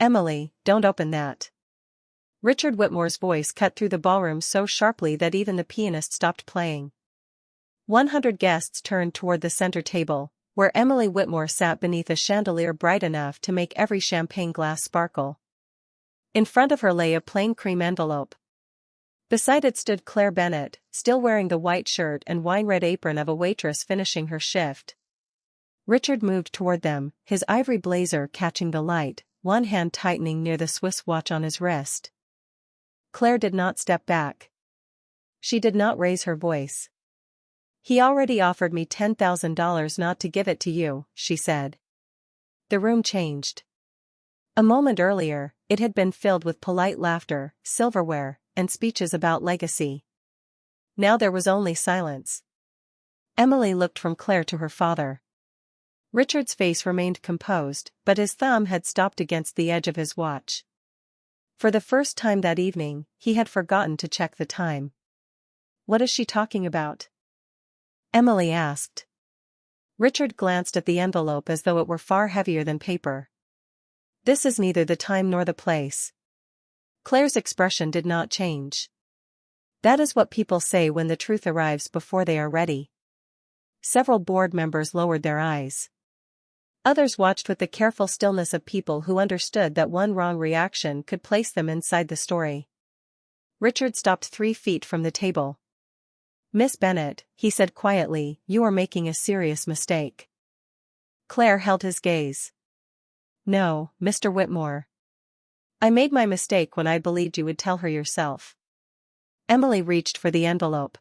Emily, don't open that. Richard Whitmore's voice cut through the ballroom so sharply that even the pianist stopped playing. 100 guests turned toward the center table, where Emily Whitmore sat beneath a chandelier bright enough to make every champagne glass sparkle. In front of her lay a plain cream envelope. Beside it stood Claire Bennett, still wearing the white shirt and wine-red apron of a waitress finishing her shift. Richard moved toward them, his ivory blazer catching the light, one hand tightening near the Swiss watch on his wrist. Claire did not step back. She did not raise her voice. "He already offered me $10,000 not to give it to you," she said. The room changed. A moment earlier, it had been filled with polite laughter, silverware, and speeches about legacy. Now there was only silence. Emily looked from Claire to her father. Richard's face remained composed, but his thumb had stopped against the edge of his watch. For the first time that evening, he had forgotten to check the time. "What is she talking about?" Emily asked. Richard glanced at the envelope as though it were far heavier than paper. "This is neither the time nor the place." Claire's expression did not change. "That is what people say when the truth arrives before they are ready." Several board members lowered their eyes. Others watched with the careful stillness of people who understood that one wrong reaction could place them inside the story. Richard stopped 3 feet from the table. "Miss Bennett," he said quietly, "you are making a serious mistake." Claire held his gaze. "No, Mr. Whitmore. I made my mistake when I believed you would tell her yourself." Emily reached for the envelope.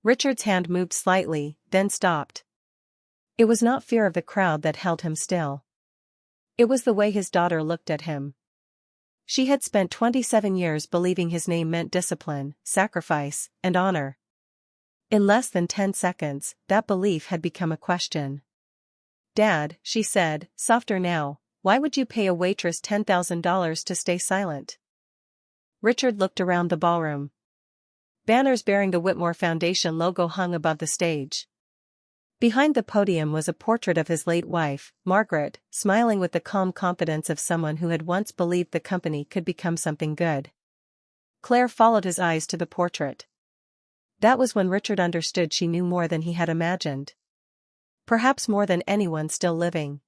Richard's hand moved slightly, then stopped. It was not fear of the crowd that held him still. It was the way his daughter looked at him. She had spent 27 years believing his name meant discipline, sacrifice, and honor. In less than 10 seconds, that belief had become a question. "Dad," she said, softer now, "why would you pay a waitress $10,000 to stay silent?" Richard looked around the ballroom. Banners bearing the Whitmore Foundation logo hung above the stage. Behind the podium was a portrait of his late wife, Margaret, smiling with the calm confidence of someone who had once believed the company could become something good. Claire followed his eyes to the portrait. That was when Richard understood she knew more than he had imagined. Perhaps more than anyone still living.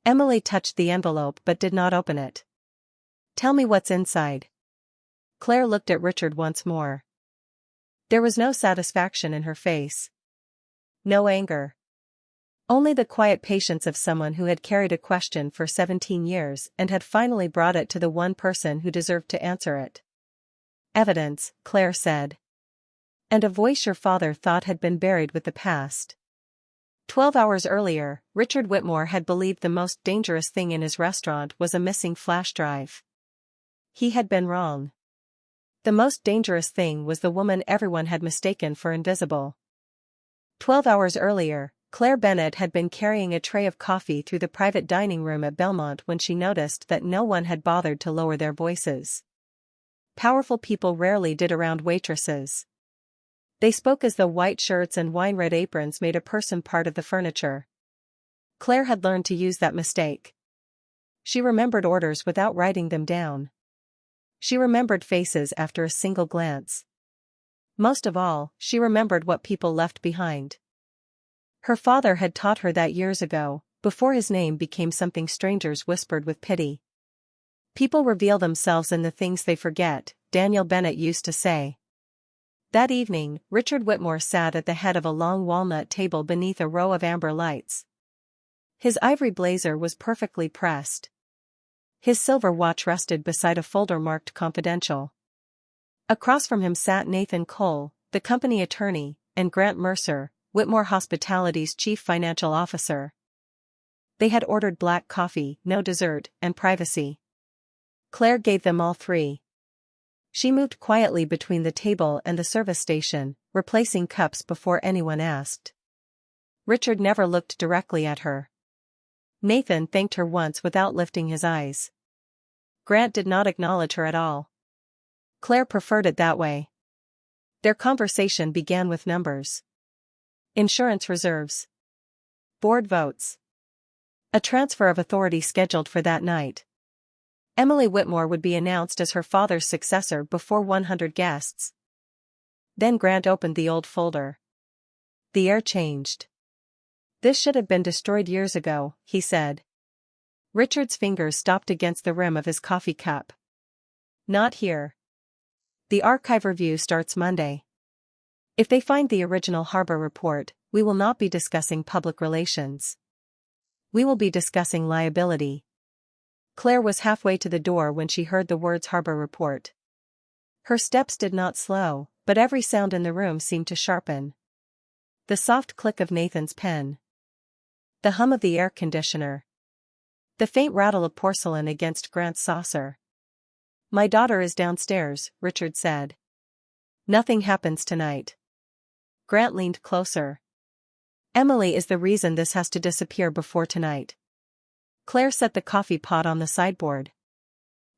Emily touched the envelope but did not open it. "Tell me what's inside." Claire looked at Richard once more. There was no satisfaction in her face. No anger. Only the quiet patience of someone who had carried a question for 17 years and had finally brought it to the one person who deserved to answer it. "Evidence," Claire said. "And a voice your father thought had been buried with the past." 12 hours earlier, Richard Whitmore had believed the most dangerous thing in his restaurant was a missing flash drive. He had been wrong. The most dangerous thing was the woman everyone had mistaken for invisible. 12 hours earlier, Claire Bennett had been carrying a tray of coffee through the private dining room at Belmont when she noticed that no one had bothered to lower their voices. Powerful people rarely did around waitresses. They spoke as though white shirts and wine-red aprons made a person part of the furniture. Claire had learned to use that mistake. She remembered orders without writing them down. She remembered faces after a single glance. Most of all, she remembered what people left behind. Her father had taught her that years ago, before his name became something strangers whispered with pity. "People reveal themselves in the things they forget," Daniel Bennett used to say. That evening, Richard Whitmore sat at the head of a long walnut table beneath a row of amber lights. His ivory blazer was perfectly pressed. His silver watch rested beside a folder marked "Confidential." Across from him sat Nathan Cole, the company attorney, and Grant Mercer, Whitmore Hospitality's chief financial officer. They had ordered black coffee, no dessert, and privacy. Claire gave them all 3. She moved quietly between the table and the service station, replacing cups before anyone asked. Richard never looked directly at her. Nathan thanked her once without lifting his eyes. Grant did not acknowledge her at all. Claire preferred it that way. Their conversation began with numbers. Insurance reserves. Board votes. A transfer of authority scheduled for that night. Emily Whitmore would be announced as her father's successor before 100 guests. Then Grant opened the old folder. The air changed. "This should have been destroyed years ago," he said. Richard's fingers stopped against the rim of his coffee cup. "Not here. The archive review starts Monday. If they find the original Harbor report, we will not be discussing public relations. We will be discussing liability." Claire was halfway to the door when she heard the words Harbor report. Her steps did not slow, but every sound in the room seemed to sharpen. The soft click of Nathan's pen. The hum of the air conditioner. The faint rattle of porcelain against Grant's saucer. "My daughter is downstairs," Richard said. "Nothing happens tonight." Grant leaned closer. "Emily is the reason this has to disappear before tonight." Claire set the coffee pot on the sideboard.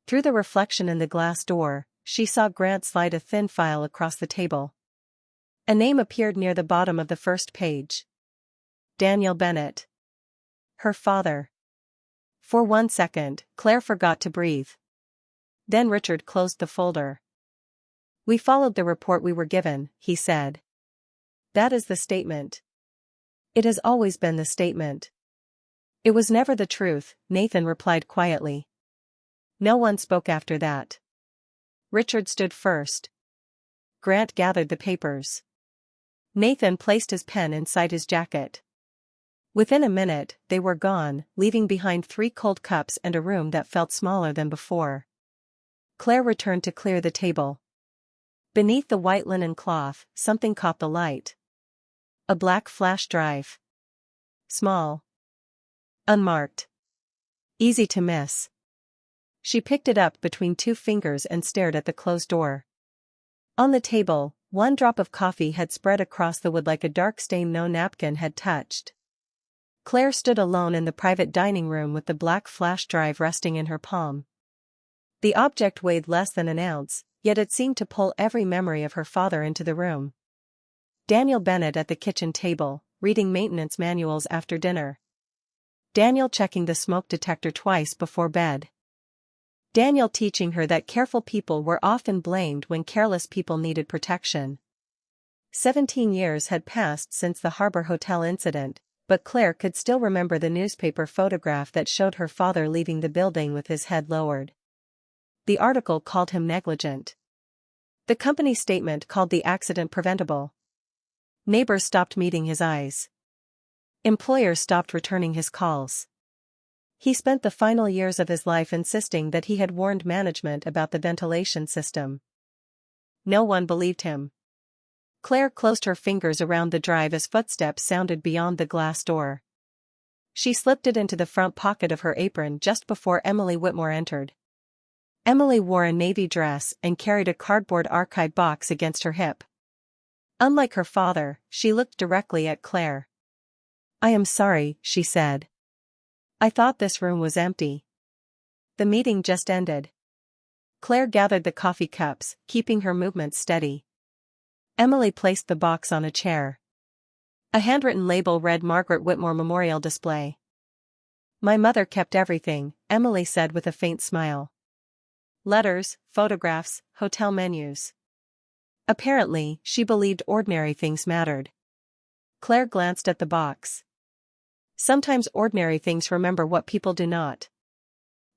Through the reflection in the glass door, she saw Grant slide a thin file across the table. A name appeared near the bottom of the first page. Daniel Bennett. Her father. For 1 second, Claire forgot to breathe. Then Richard closed the folder. "We followed the report we were given," he said. "That is the statement. It has always been the statement." "It was never the truth," Nathan replied quietly. No one spoke after that. Richard stood first. Grant gathered the papers. Nathan placed his pen inside his jacket. Within a minute, they were gone, leaving behind 3 cold cups and a room that felt smaller than before. Claire returned to clear the table. Beneath the white linen cloth, something caught the light. A black flash drive. Small. Unmarked. Easy to miss. She picked it up between 2 fingers and stared at the closed door. On the table, 1 drop of coffee had spread across the wood like a dark stain no napkin had touched. Claire stood alone in the private dining room with the black flash drive resting in her palm. The object weighed less than an ounce, yet it seemed to pull every memory of her father into the room. Daniel Bennett at the kitchen table, reading maintenance manuals after dinner. Daniel checking the smoke detector twice before bed. Daniel teaching her that careful people were often blamed when careless people needed protection. 17 years had passed since the Harbor Hotel incident, but Claire could still remember the newspaper photograph that showed her father leaving the building with his head lowered. The article called him negligent. The company statement called the accident preventable. Neighbors stopped meeting his eyes. Employers stopped returning his calls. He spent the final years of his life insisting that he had warned management about the ventilation system. No one believed him. Claire closed her fingers around the drive as footsteps sounded beyond the glass door. She slipped it into the front pocket of her apron just before Emily Whitmore entered. Emily wore a navy dress and carried a cardboard archive box against her hip. Unlike her father, she looked directly at Claire. "I am sorry," she said. "I thought this room was empty." "The meeting just ended." Claire gathered the coffee cups, keeping her movements steady. Emily placed the box on a chair. A handwritten label read Margaret Whitmore Memorial Display. "My mother kept everything," Emily said with a faint smile. "Letters, photographs, hotel menus." Apparently, she believed ordinary things mattered. Claire glanced at the box. Sometimes ordinary things remember what people do not.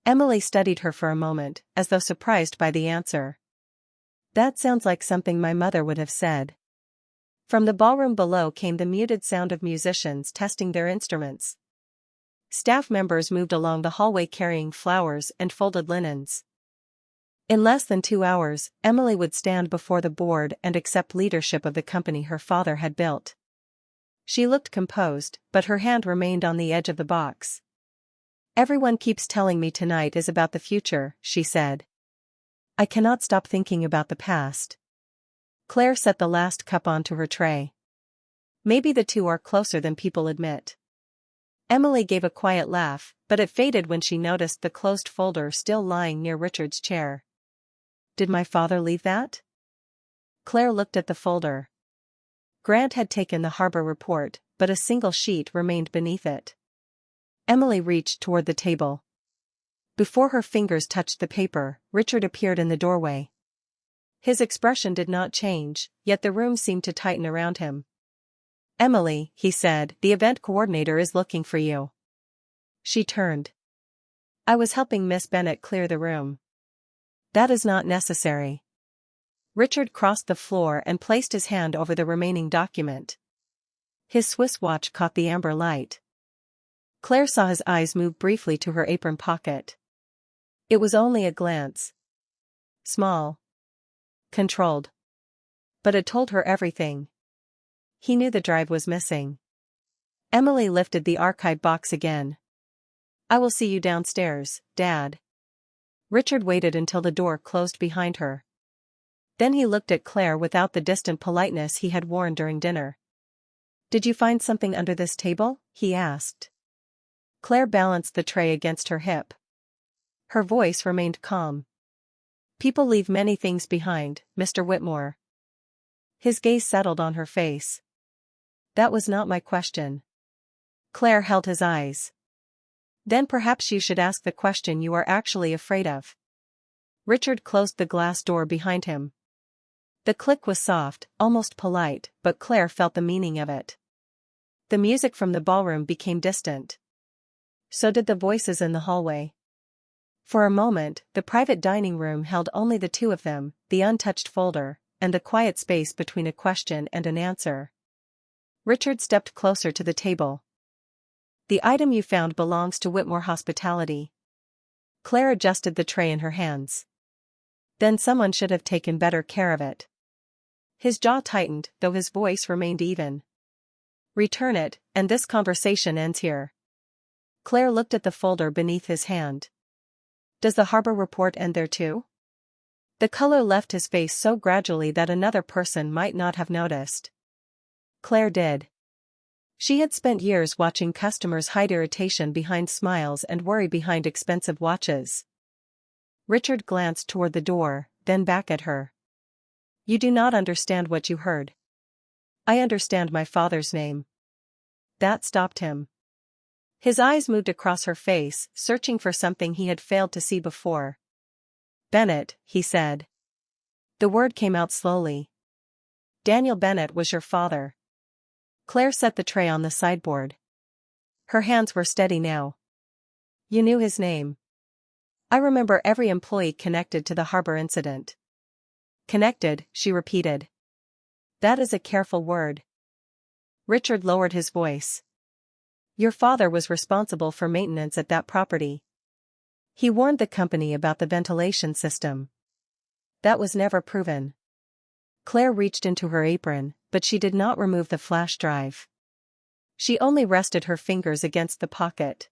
Emily studied her for a moment, as though surprised by the answer. "That sounds like something my mother would have said." From the ballroom below came the muted sound of musicians testing their instruments. Staff members moved along the hallway carrying flowers and folded linens. In less than 2 hours, Emily would stand before the board and accept leadership of the company her father had built. She looked composed, but her hand remained on the edge of the box. "Everyone keeps telling me tonight is about the future," she said. "I cannot stop thinking about the past." Claire set the last cup onto her tray. "Maybe the two are closer than people admit." Emily gave a quiet laugh, but it faded when she noticed the closed folder still lying near Richard's chair. "Did my father leave that?" Claire looked at the folder. Grant had taken the Harbor report, but a single sheet remained beneath it. Emily reached toward the table. Before her fingers touched the paper, Richard appeared in the doorway. His expression did not change, yet the room seemed to tighten around him. "Emily," he said, "the event coordinator is looking for you." She turned. "I was helping Miss Bennet clear the room." "That is not necessary." Richard crossed the floor and placed his hand over the remaining document. His Swiss watch caught the amber light. Claire saw his eyes move briefly to her apron pocket. It was only a glance. Small. Controlled. But it told her everything. He knew the drive was missing. Emily lifted the archive box again. "I will see you downstairs, Dad." Richard waited until the door closed behind her. Then he looked at Claire without the distant politeness he had worn during dinner. "Did you find something under this table?" he asked. Claire balanced the tray against her hip. Her voice remained calm. "People leave many things behind, Mr. Whitmore." His gaze settled on her face. "That was not my question." Claire held his eyes. "Then perhaps you should ask the question you are actually afraid of." Richard closed the glass door behind him. The click was soft, almost polite, but Claire felt the meaning of it. The music from the ballroom became distant. So did the voices in the hallway. For a moment, the private dining room held only the two of them, the untouched folder, and the quiet space between a question and an answer. Richard stepped closer to the table. "The item you found belongs to Whitmore Hospitality." Claire adjusted the tray in her hands. "Then someone should have taken better care of it." His jaw tightened, though his voice remained even. "Return it, and this conversation ends here." Claire looked at the folder beneath his hand. "Does the harbor report end there too?" The color left his face so gradually that another person might not have noticed. Claire did. She had spent years watching customers hide irritation behind smiles and worry behind expensive watches. Richard glanced toward the door, then back at her. "You do not understand what you heard." "I understand my father's name." That stopped him. His eyes moved across her face, searching for something he had failed to see before. "Bennet," he said. The word came out slowly. "Daniel Bennet was your father." Claire set the tray on the sideboard. Her hands were steady now. "You knew his name." "I remember every employee connected to the harbor incident." "Connected," she repeated. "That is a careful word." Richard lowered his voice. "Your father was responsible for maintenance at that property. He warned the company about the ventilation system. That was never proven." Claire reached into her apron, but she did not remove the flash drive. She only rested her fingers against the pocket.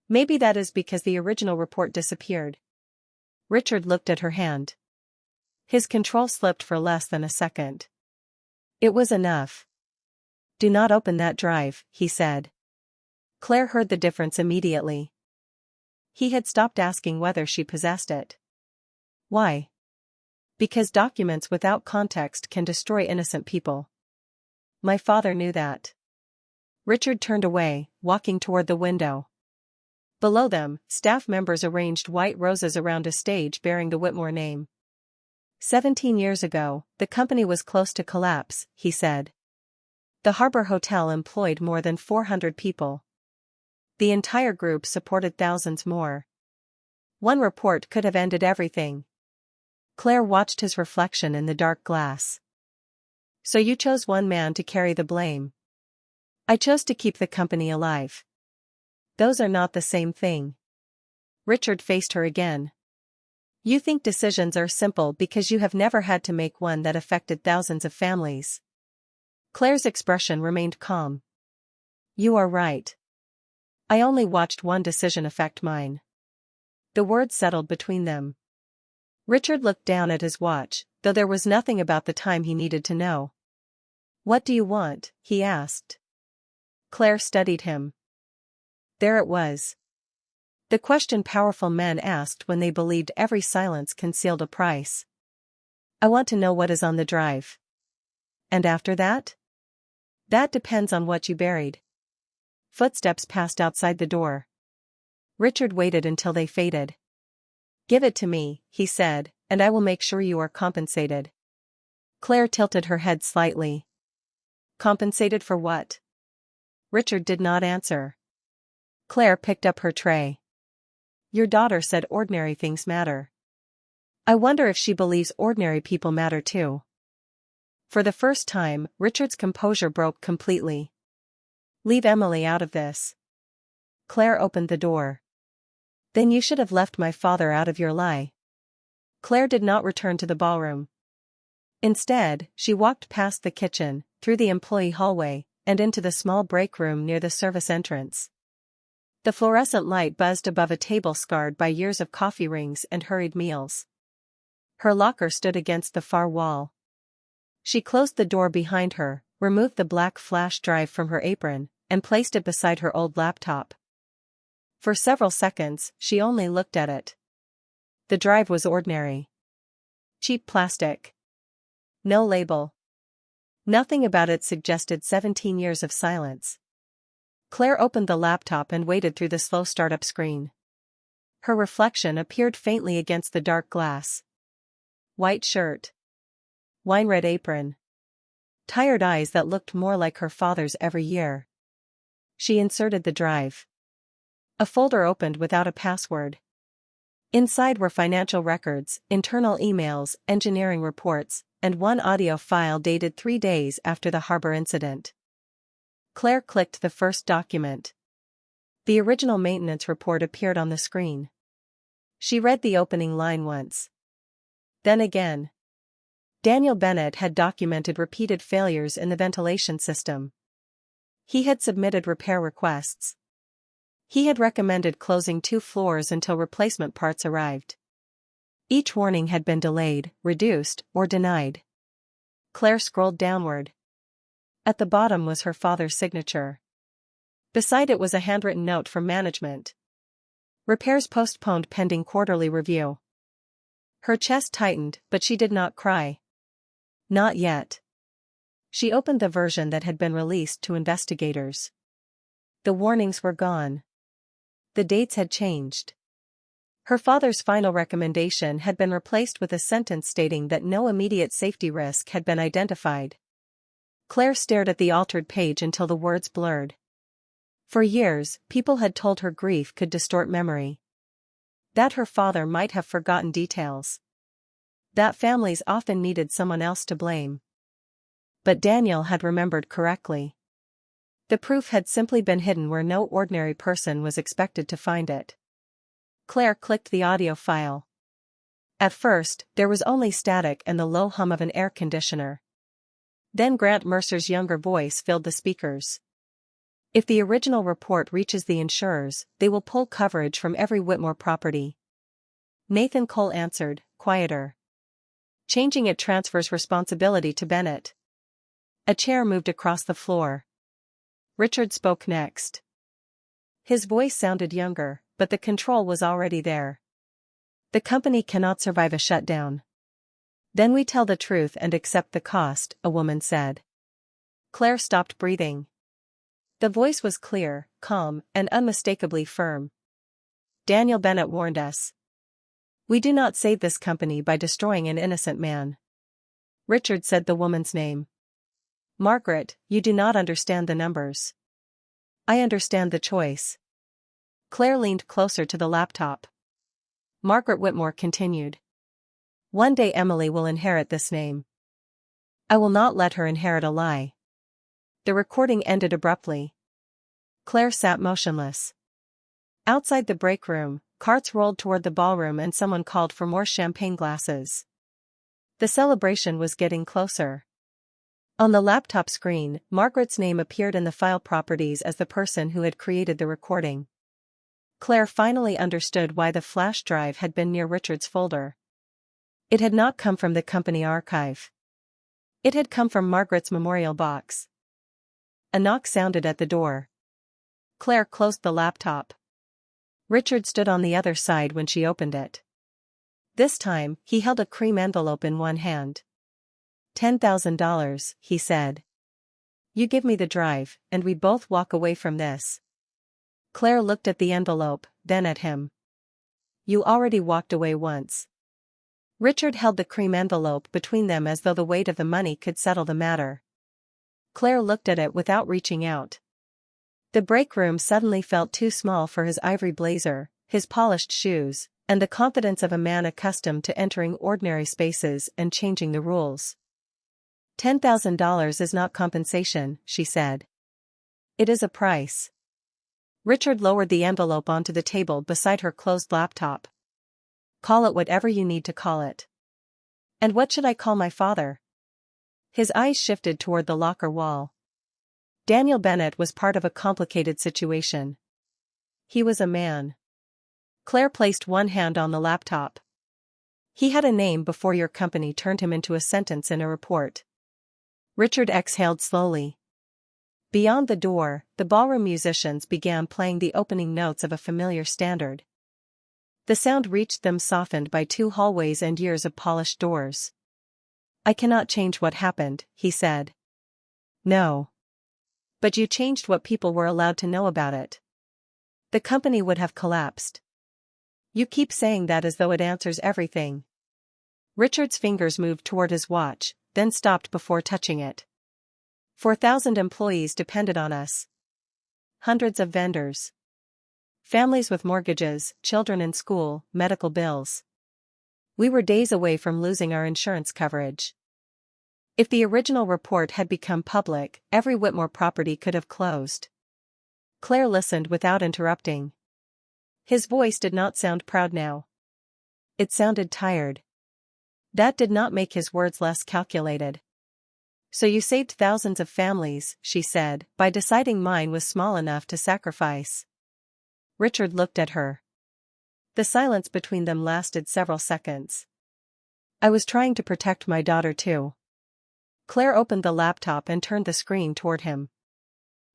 "Maybe that is because the original report disappeared." Richard looked at her hand. His control slipped for less than a second. It was enough. "Do not open that drive," he said. Claire heard the difference immediately. He had stopped asking whether she possessed it. "Why?" "Because documents without context can destroy innocent people." "My father knew that." Richard turned away, walking toward the window. Below them, staff members arranged white roses around a stage bearing the Whitmore name. 17 years ago, the company was close to collapse, he said. The Harbor Hotel employed more than 400 people. The entire group supported thousands more. One report could have ended everything. Claire watched his reflection in the dark glass. "So you chose one man to carry the blame." "I chose to keep the company alive." "Those are not the same thing." Richard faced her again. "You think decisions are simple because you have never had to make one that affected thousands of families." Claire's expression remained calm. "You are right. I only watched one decision affect mine." The words settled between them. Richard looked down at his watch, though there was nothing about the time he needed to know. "What do you want?" he asked. Claire studied him. There it was. The question powerful men asked when they believed every silence concealed a price. "I want to know what is on the drive." "And after that?" "That depends on what you buried." Footsteps passed outside the door. Richard waited until they faded. "Give it to me," he said, "and I will make sure you are compensated." Claire tilted her head slightly. "Compensated for what?" Richard did not answer. Claire picked up her tray. "Your daughter said ordinary things matter. I wonder if she believes ordinary people matter too." For the first time, Richard's composure broke completely. "Leave Emily out of this." Claire opened the door. "Then you should have left my father out of your lie." Claire did not return to the ballroom. Instead, she walked past the kitchen, through the employee hallway, and into the small break room near the service entrance. The fluorescent light buzzed above a table scarred by years of coffee rings and hurried meals. Her locker stood against the far wall. She closed the door behind her, removed the black flash drive from her apron, and placed it beside her old laptop. For several seconds, she only looked at it. The drive was ordinary. Cheap plastic. No label. Nothing about it suggested 17 years of silence. Claire opened the laptop and waited through the slow startup screen. Her reflection appeared faintly against the dark glass. White shirt. Wine-red apron. Tired eyes that looked more like her father's every year. She inserted the drive. A folder opened without a password. Inside were financial records, internal emails, engineering reports, and one audio file dated 3 days after the harbor incident. Claire clicked the first document. The original maintenance report appeared on the screen. She read the opening line once. Then again. Daniel Bennett had documented repeated failures in the ventilation system. He had submitted repair requests. He had recommended closing 2 floors until replacement parts arrived. Each warning had been delayed, reduced, or denied. Claire scrolled downward. At the bottom was her father's signature. Beside it was a handwritten note from management. Repairs postponed pending quarterly review. Her chest tightened, but she did not cry. Not yet. She opened the version that had been released to investigators. The warnings were gone. The dates had changed. Her father's final recommendation had been replaced with a sentence stating that no immediate safety risk had been identified. Claire stared at the altered page until the words blurred. For years, people had told her grief could distort memory. That her father might have forgotten details. That families often needed someone else to blame. But Daniel had remembered correctly. The proof had simply been hidden where no ordinary person was expected to find it. Claire clicked the audio file. At first, there was only static and the low hum of an air conditioner. Then Grant Mercer's younger voice filled the speakers. "If the original report reaches the insurers, they will pull coverage from every Whitmore property." Nathan Cole answered, quieter. "Changing it transfers responsibility to Bennett." A chair moved across the floor. Richard spoke next. His voice sounded younger, but the control was already there. "The company cannot survive a shutdown." "Then we tell the truth and accept the cost," a woman said. Claire stopped breathing. The voice was clear, calm, and unmistakably firm. "Daniel Bennett warned us. We do not save this company by destroying an innocent man." Richard said the woman's name. "Margaret, you do not understand the numbers." "I understand the choice." Claire leaned closer to the laptop. Margaret Whitmore continued. "One day Emily will inherit this name. I will not let her inherit a lie." The recording ended abruptly. Claire sat motionless. Outside the break room, carts rolled toward the ballroom and someone called for more champagne glasses. The celebration was getting closer. On the laptop screen, Margaret's name appeared in the file properties as the person who had created the recording. Claire finally understood why the flash drive had been near Richard's folder. It had not come from the company archive. It had come from Margaret's memorial box. A knock sounded at the door. Claire closed the laptop. Richard stood on the other side when she opened it. This time, he held a cream envelope in one hand. $10,000, he said. "You give me the drive, and we both walk away from this." Claire looked at the envelope, then at him. You already walked away once. Richard held the cream envelope between them as though the weight of the money could settle the matter. Claire looked at it without reaching out. The break room suddenly felt too small for his ivory blazer, his polished shoes, and the confidence of a man accustomed to entering ordinary spaces and changing the rules. $10,000 is not compensation, she said. It is a price. Richard lowered the envelope onto the table beside her closed laptop. Call it whatever you need to call it. And what should I call my father? His eyes shifted toward the locker wall. Daniel Bennett was part of a complicated situation. He was a man. Claire placed one hand on the laptop. He had a name before your company turned him into a sentence in a report. Richard exhaled slowly. Beyond the door, the ballroom musicians began playing the opening notes of a familiar standard. The sound reached them softened by 2 hallways and years of polished doors. I cannot change what happened, he said. No. But you changed what people were allowed to know about it. The company would have collapsed. You keep saying that as though it answers everything. Richard's fingers moved toward his watch, then stopped before touching it. 4,000 employees depended on us. Hundreds of vendors. Families with mortgages, children in school, medical bills. We were days away from losing our insurance coverage. If the original report had become public, every Whitmore property could have closed. Claire listened without interrupting. His voice did not sound proud now. It sounded tired. That did not make his words less calculated. So you saved thousands of families, she said, by deciding mine was small enough to sacrifice. Richard looked at her. The silence between them lasted several seconds. I was trying to protect my daughter too. Claire opened the laptop and turned the screen toward him.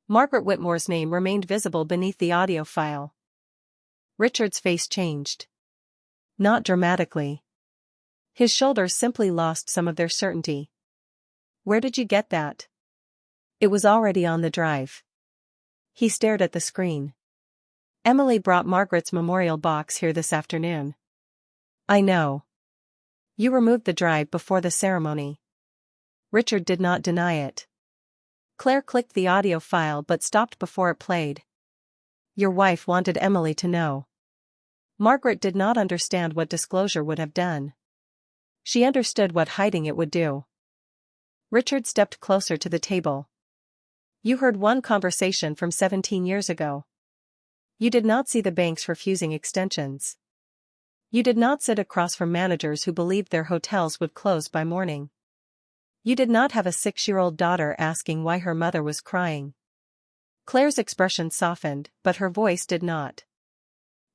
Margaret Whitmore's name remained visible beneath the audio file. Richard's face changed. Not dramatically. His shoulders simply lost some of their certainty. Where did you get that? It was already on the drive. He stared at the screen. Emily brought Margaret's memorial box here this afternoon. I know. You removed the drive before the ceremony. Richard did not deny it. Claire clicked the audio file but stopped before it played. Your wife wanted Emily to know. Margaret did not understand what disclosure would have done. She understood what hiding it would do. Richard stepped closer to the table. You heard one conversation from 17 years ago. You did not see the banks refusing extensions. You did not sit across from managers who believed their hotels would close by morning. You did not have a 6-year-old daughter asking why her mother was crying. Claire's expression softened, but her voice did not.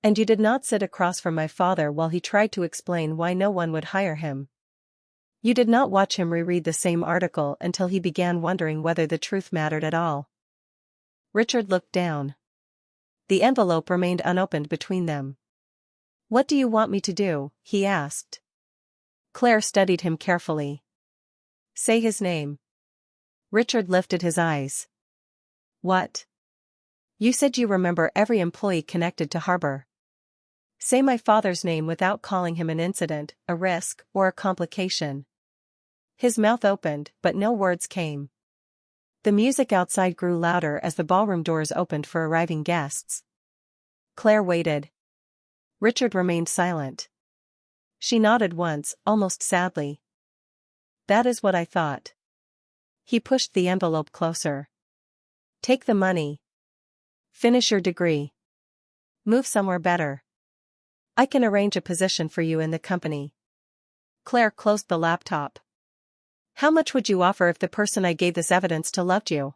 And you did not sit across from my father while he tried to explain why no one would hire him. You did not watch him reread the same article until he began wondering whether the truth mattered at all. Richard looked down. The envelope remained unopened between them. What do you want me to do? He asked. Claire studied him carefully. Say his name. Richard lifted his eyes. What? You said you remember every employee connected to Harbor. Say my father's name without calling him an incident, a risk, or a complication. His mouth opened, but no words came. The music outside grew louder as the ballroom doors opened for arriving guests. Claire waited. Richard remained silent. She nodded once, almost sadly. That is what I thought. He pushed the envelope closer. Take the money. Finish your degree. Move somewhere better. I can arrange a position for you in the company. Claire closed the laptop. How much would you offer if the person I gave this evidence to loved you?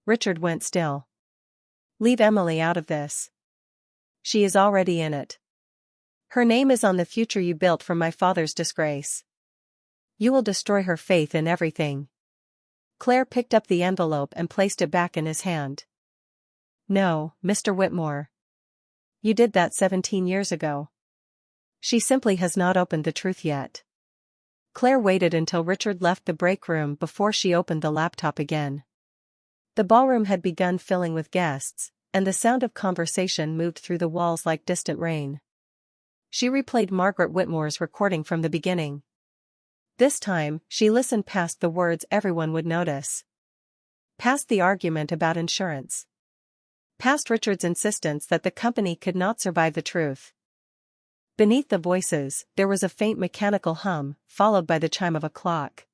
Richard went still. Leave Emily out of this. She is already in it. Her name is on the future you built from my father's disgrace. You will destroy her faith in everything. Claire picked up the envelope and placed it back in his hand. No, Mr. Whitmore. You did that 17 years ago. She simply has not opened the truth yet. Claire waited until Richard left the break room before she opened the laptop again. The ballroom had begun filling with guests, and the sound of conversation moved through the walls like distant rain. She replayed Margaret Whitmore's recording from the beginning. This time, she listened past the words everyone would notice. Past the argument about insurance. Past Richard's insistence that the company could not survive the truth. Beneath the voices, there was a faint mechanical hum, followed by the chime of a clock.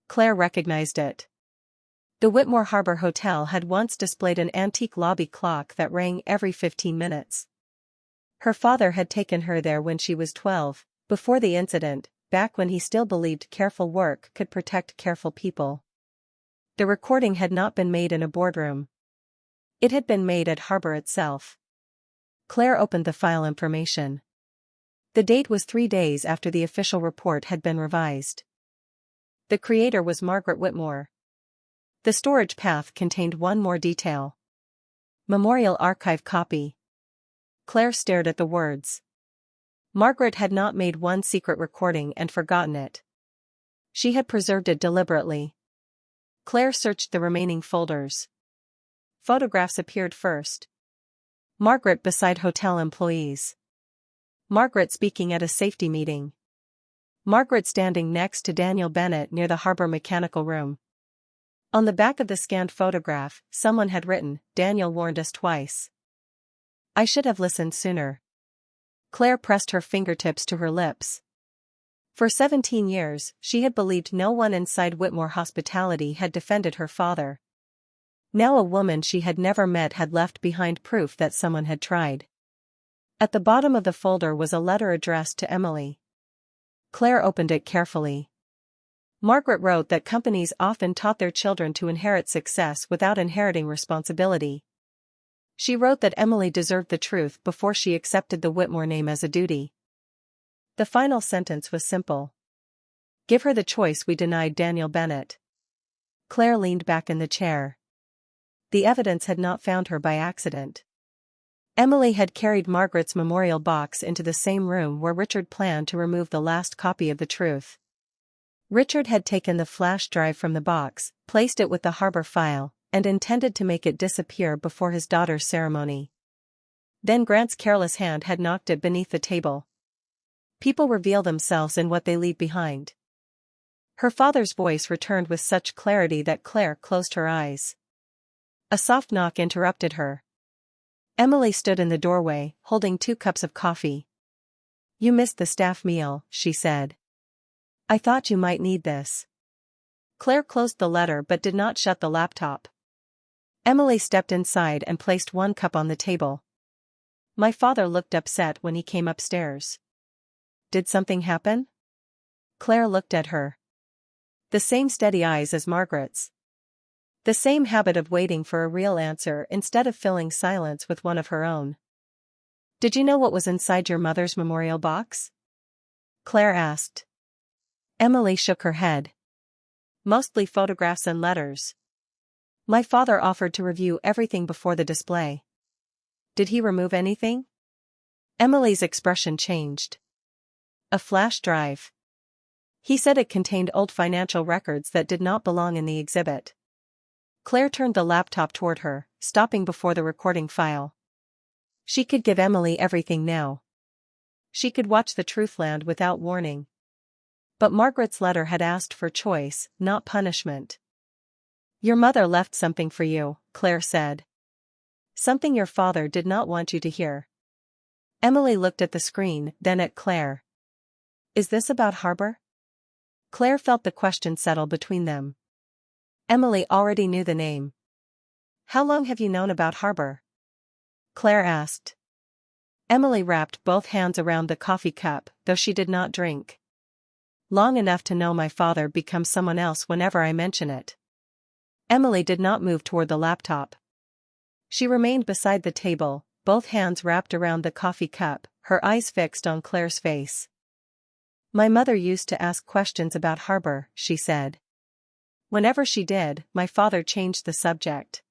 Claire recognized it. The Whitmore Harbor Hotel had once displayed an antique lobby clock that rang every 15 minutes. Her father had taken her there when she was 12, before the incident, back when he still believed careful work could protect careful people. The recording had not been made in a boardroom. It had been made at Harbor itself. Claire opened the file information. The date was 3 days after the official report had been revised. The creator was Margaret Whitmore. The storage path contained one more detail. Memorial Archive copy. Claire stared at the words. Margaret had not made one secret recording and forgotten it. She had preserved it deliberately. Claire searched the remaining folders. Photographs appeared first. Margaret beside hotel employees. Margaret speaking at a safety meeting. Margaret standing next to Daniel Bennett near the harbor mechanical room. On the back of the scanned photograph, someone had written, "Daniel warned us twice." I should have listened sooner. Claire pressed her fingertips to her lips. For 17 years, she had believed no one inside Whitmore Hospitality had defended her father. Now a woman she had never met had left behind proof that someone had tried. At the bottom of the folder was a letter addressed to Emily. Claire opened it carefully. Margaret wrote that companies often taught their children to inherit success without inheriting responsibility. She wrote that Emily deserved the truth before she accepted the Whitmore name as a duty. The final sentence was simple. Give her the choice we denied Daniel Bennett. Claire leaned back in the chair. The evidence had not found her by accident. Emily had carried Margaret's memorial box into the same room where Richard planned to remove the last copy of the truth. Richard had taken the flash drive from the box, placed it with the harbor file, and intended to make it disappear before his daughter's ceremony. Then Grant's careless hand had knocked it beneath the table. People reveal themselves in what they leave behind. Her father's voice returned with such clarity that Claire closed her eyes. A soft knock interrupted her. Emily stood in the doorway, holding 2 cups of coffee. "You missed the staff meal," she said. "I thought you might need this." Claire closed the letter but did not shut the laptop. Emily stepped inside and placed 1 cup on the table. "My father looked upset when he came upstairs." "Did something happen?" Claire looked at her. The same steady eyes as Margaret's. The same habit of waiting for a real answer instead of filling silence with one of her own. "Did you know what was inside your mother's memorial box?" Claire asked. Emily shook her head. "Mostly photographs and letters. My father offered to review everything before the display." "Did he remove anything?" Emily's expression changed. "A flash drive. He said it contained old financial records that did not belong in the exhibit." Claire turned the laptop toward her, stopping before the recording file. She could give Emily everything now. She could watch the truth land without warning. But Margaret's letter had asked for choice, not punishment. "Your mother left something for you," Claire said. "Something your father did not want you to hear." Emily looked at the screen, then at Claire. "Is this about Harbor?" Claire felt the question settle between them. Emily already knew the name. "How long have you known about Harbor?" Claire asked. Emily wrapped both hands around the coffee cup, though she did not drink. "Long enough to know my father becomes someone else whenever I mention it." Emily did not move toward the laptop. She remained beside the table, both hands wrapped around the coffee cup, her eyes fixed on Claire's face. "My mother used to ask questions about Harbor," she said. "Whenever she did, my father changed the subject.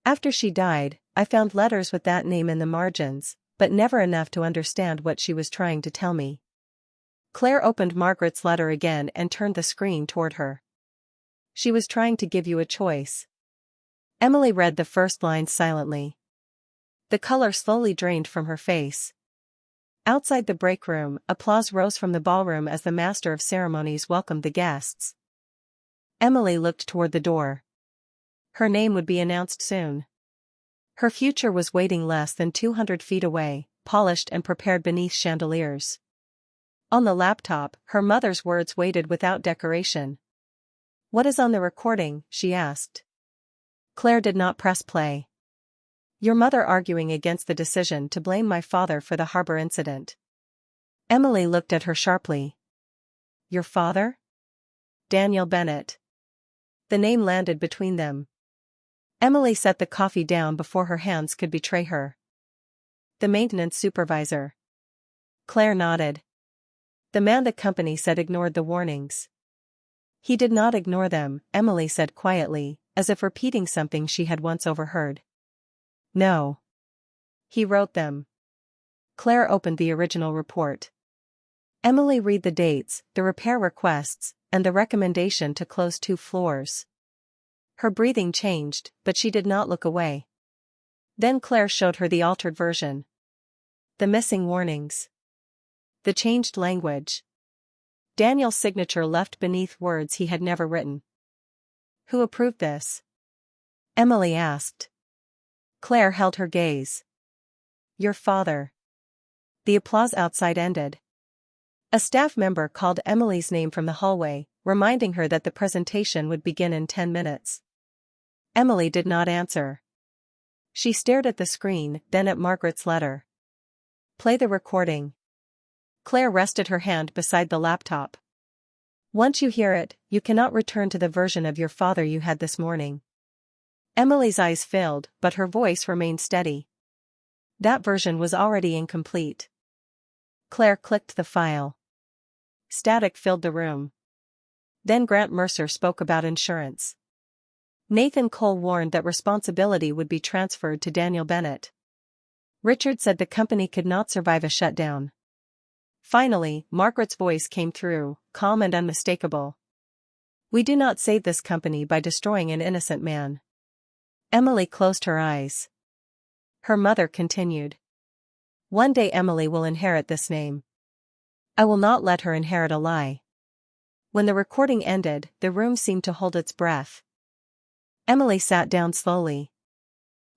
After she died, I found letters with that name in the margins, but never enough to understand what she was trying to tell me." Claire opened Margaret's letter again and turned the screen toward her. "She was trying to give you a choice." Emily read the first line silently. The color slowly drained from her face. Outside the break room, applause rose from the ballroom as the master of ceremonies welcomed the guests. Emily looked toward the door. Her name would be announced soon. Her future was waiting less than 200 feet away, polished and prepared beneath chandeliers. On the laptop, her mother's words waited without decoration. "What is on the recording?" she asked. Claire did not press play. "Your mother arguing against the decision to blame my father for the harbor incident." Emily looked at her sharply. "Your father?" "Daniel Bennett." The name landed between them. Emily set the coffee down before her hands could betray her. "The maintenance supervisor." Claire nodded. "The man the company said ignored the warnings." "He did not ignore them," Emily said quietly, as if repeating something she had once overheard. "No. He wrote them." Claire opened the original report. Emily read the dates, the repair requests, and the recommendation to close 2 floors. Her breathing changed, but she did not look away. Then Claire showed her the altered version. The missing warnings. The changed language. Daniel's signature left beneath words he had never written. "Who approved this?" Emily asked. Claire held her gaze. "Your father." The applause outside ended. A staff member called Emily's name from the hallway, reminding her that the presentation would begin in 10 minutes. Emily did not answer. She stared at the screen, then at Margaret's letter. "Play the recording." Claire rested her hand beside the laptop. "Once you hear it, you cannot return to the version of your father you had this morning." Emily's eyes filled, but her voice remained steady. That version was already incomplete. Claire clicked the file. Static filled the room. Then Grant Mercer spoke about insurance. Nathan Cole warned that responsibility would be transferred to Daniel Bennett. Richard said the company could not survive a shutdown. Finally, Margaret's voice came through, calm and unmistakable. "We do not save this company by destroying an innocent man." Emily closed her eyes. Her mother continued. "One day Emily will inherit this name. I will not let her inherit a lie." When the recording ended, the room seemed to hold its breath. Emily sat down slowly.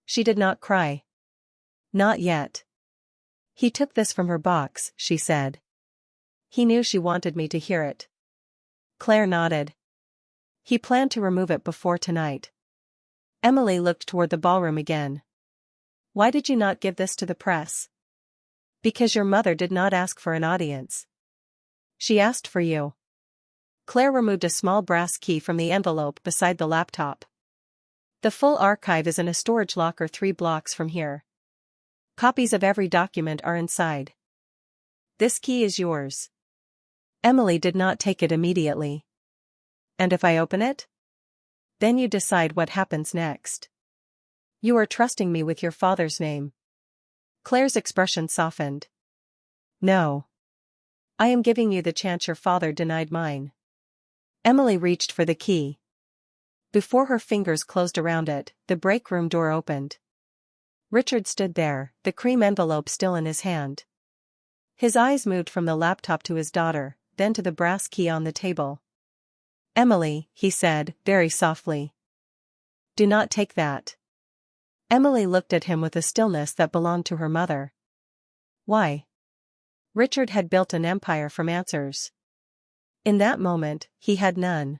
She did not cry. Not yet. "He took this from her box," she said. "He knew she wanted me to hear it." Claire nodded. "He planned to remove it before tonight." Emily looked toward the ballroom again. "Why did you not give this to the press?" "Because your mother did not ask for an audience. She asked for you." Claire removed a small brass key from the envelope beside the laptop. "The full archive is in a storage locker 3 blocks from here. Copies of every document are inside. This key is yours." Emily did not take it immediately. "And if I open it?" "Then you decide what happens next. You are trusting me with your father's name." Claire's expression softened. "No. I am giving you the chance your father denied mine." Emily reached for the key. Before her fingers closed around it, the break room door opened. Richard stood there, the cream envelope still in his hand. His eyes moved from the laptop to his daughter, then to the brass key on the table. "Emily," he said, very softly. "Do not take that." Emily looked at him with a stillness that belonged to her mother. Why? Richard had built an empire from answers. In that moment, he had none.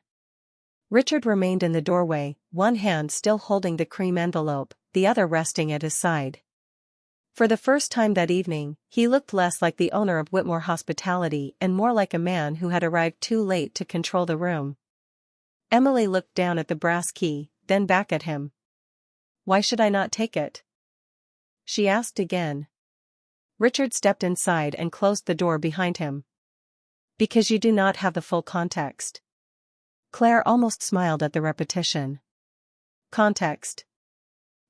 Richard remained in the doorway, one hand still holding the cream envelope, the other resting at his side. For the first time that evening, he looked less like the owner of Whitmore Hospitality and more like a man who had arrived too late to control the room. Emily looked down at the brass key, then back at him. "Why should I not take it?" she asked again. Richard stepped inside and closed the door behind him. "Because you do not have the full context." Claire almost smiled at the repetition. Context.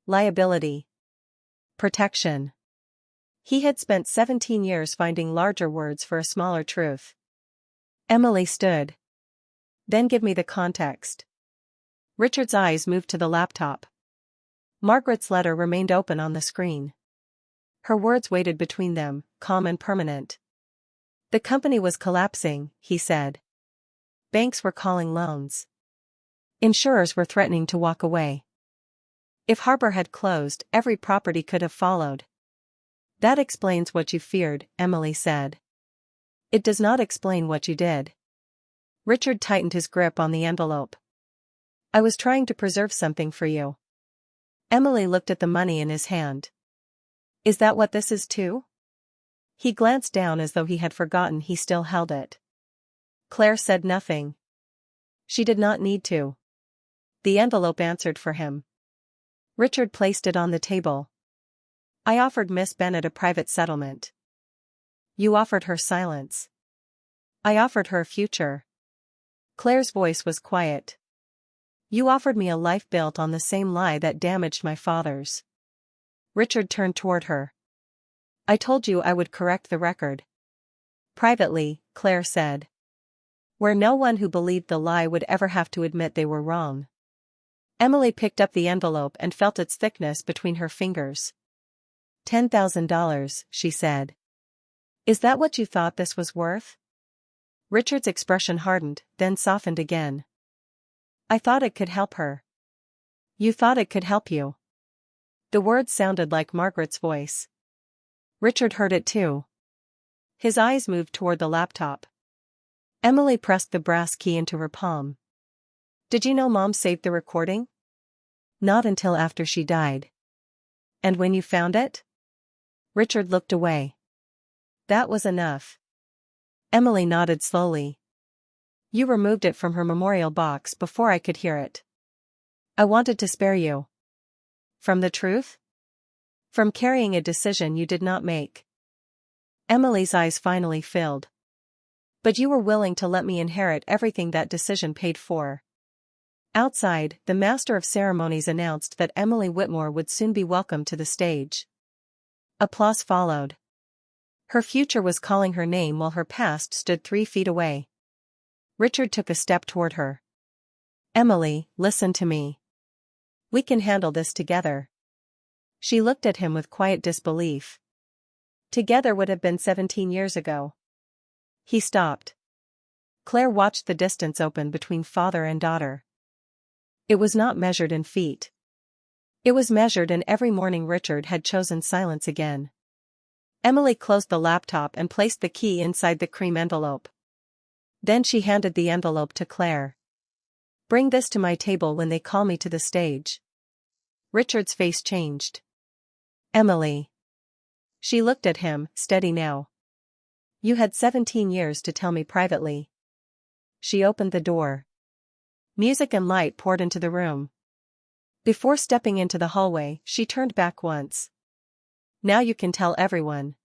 Liability. Protection. He had spent 17 years finding larger words for a smaller truth. Emily stood. "Then give me the context." Richard's eyes moved to the laptop. Margaret's letter remained open on the screen. Her words waited between them, calm and permanent. The company was collapsing, he said. Banks were calling loans. Insurers were threatening to walk away. If Harbor had closed, every property could have followed. That explains what you feared, Emily said. It does not explain what you did. Richard tightened his grip on the envelope. I was trying to preserve something for you. Emily looked at the money in his hand. Is that what this is too? He glanced down as though he had forgotten he still held it. Claire said nothing. She did not need to. The envelope answered for him. Richard placed it on the table. I offered Miss Bennet a private settlement. You offered her silence. I offered her a future. Claire's voice was quiet. You offered me a life built on the same lie that damaged my father's. Richard turned toward her. I told you I would correct the record. Privately, Claire said. Where no one who believed the lie would ever have to admit they were wrong. Emily picked up the envelope and felt its thickness between her fingers. $10,000, she said. Is that what you thought this was worth? Richard's expression hardened, then softened again. I thought it could help her. You thought it could help you. The words sounded like Margaret's voice. Richard heard it too. His eyes moved toward the laptop. Emily pressed the brass key into her palm. Did you know Mom saved the recording? Not until after she died. And when you found it? Richard looked away. That was enough. Emily nodded slowly. You removed it from her memorial box before I could hear it. I wanted to spare you. From the truth? From carrying a decision you did not make. Emily's eyes finally filled. But you were willing to let me inherit everything that decision paid for. Outside, the master of ceremonies announced that Emily Whitmore would soon be welcomed to the stage. Applause followed. Her future was calling her name while her past stood 3 feet away. Richard took a step toward her. Emily, listen to me. We can handle this together. She looked at him with quiet disbelief. Together would have been 17 years ago. He stopped. Claire watched the distance open between father and daughter. It was not measured in feet. It was measured in every morning Richard had chosen silence again. Emily closed the laptop and placed the key inside the cream envelope. Then she handed the envelope to Claire. Bring this to my table when they call me to the stage. Richard's face changed. Emily. She looked at him, steady now. You had 17 years to tell me privately. She opened the door. Music and light poured into the room. Before stepping into the hallway, she turned back once. Now you can tell everyone.